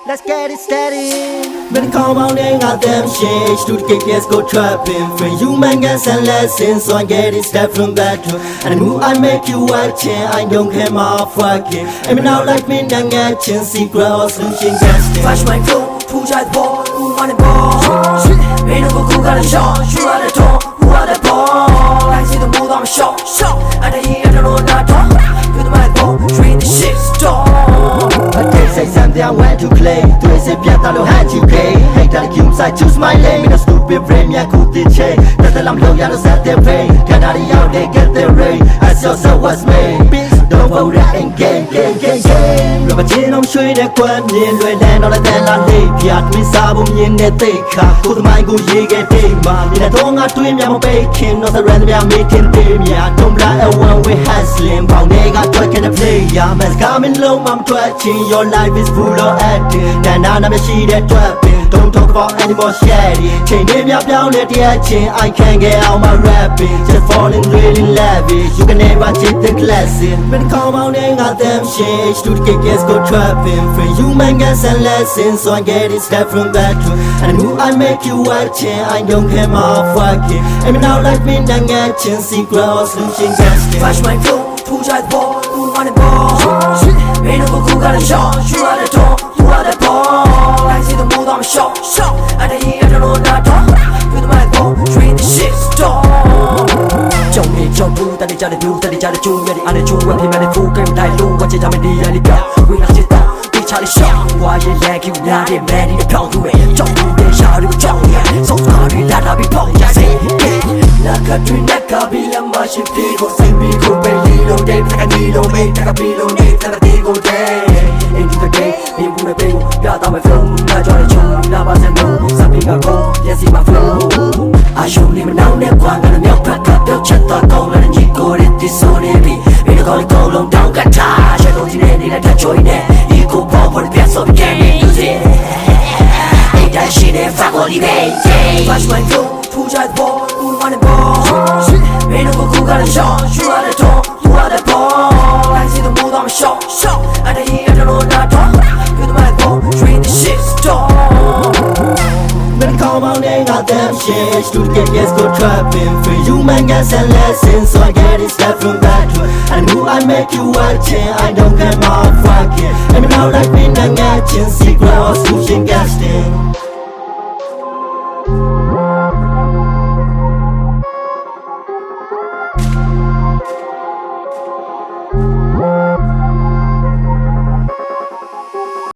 Let's get it started. When come on and got them shit, to the kickers go trapping. For human guns and lessons, so I get it step from that too. And who I make you watching, I don't care my fucking. I'm now like me, and getting secret or solution casting. Flash my flow, push out ball, who want the ball? Ain't no cool got a shot, shoot out the door, who are the ball? I see the mood, I'm shot, and I hear the road, not talk. Good my ball, train the shit, stop. Say something I went to play. Do it, say piata lo had you pay. Hate that cubes, I choose my lane. In a stupid frame, yeah, cool the chain. That's the lamb low, yeah, set their pain. Get out of out, they get their rain. As yourself was made. Don't vote that in game. Rubber chin, I'm sure that one in land on the Della Lake. Yat, Miss Abu in the Tika. Put my good yig at Dima. In a tongue, I twin, I'm baking. Not a random, I'm making them. Yeah, don't lie, a one way hustling. Bound, they got work in the play. Yeah, man's coming low, I'm twitching. Your life is full of acting. Then I'm a sheet at trapping. Don't talk about any more shady. Chain him up down at the action. I can't get out my rapping. Just falling really lavish. You can never check the classic. When come on and got them shit. To the kickers go trapping. For human guns and lessons. So I get it step from that too. And who I make you watching. I don't care my fucking. I'm now like me and getting secret or solution casting. Flash my flow, push out ball, who want the ball? Ain't no cool got a shot, shoot out the door, who are the ball? I see the mood, I'm shot, and I hear the road, not talk. Good my ball, train the shit, stop. Jump in, jump through, that they try to do, that they try to chew, yeah, and they chew, and they manage to get tight, low, watch it, I'm in the alley, we not just down, they try to shot. Why you like you, now they man in the pound to it, jump through, they shout, they jump, yeah, so sorry, that I'll be pound, yeah, say, Nakatri, Nakabila, Mashi, Pigo, say, Pigo, Belilo, they take a needle, make a pillow, they take a Pigo, into the game, you put a big, got on my flow, I try to chew, now I said no, something I go, yes, in my flow. I show him now, they're going to milk, pack up, they'll check the goal, and you go to this on every, in a go long down, got tired, I don't see any that join it, you go for the best of the game, use it. Ain't that shit, if I want it, flash my flow, push out ball, who want the ball? Ain't no cool got a shot, shoot out the door, who are the ball? I see the mood, I'm shot, and I hear the road, not talk. Good my ball, train the shit, stop. When come on and got them shit. To the kickers go trapping. For human guns and lessons. So I get it step from that too. And who I make you watching. I don't care my fucking. I'm now like me and getting secret or solution casting.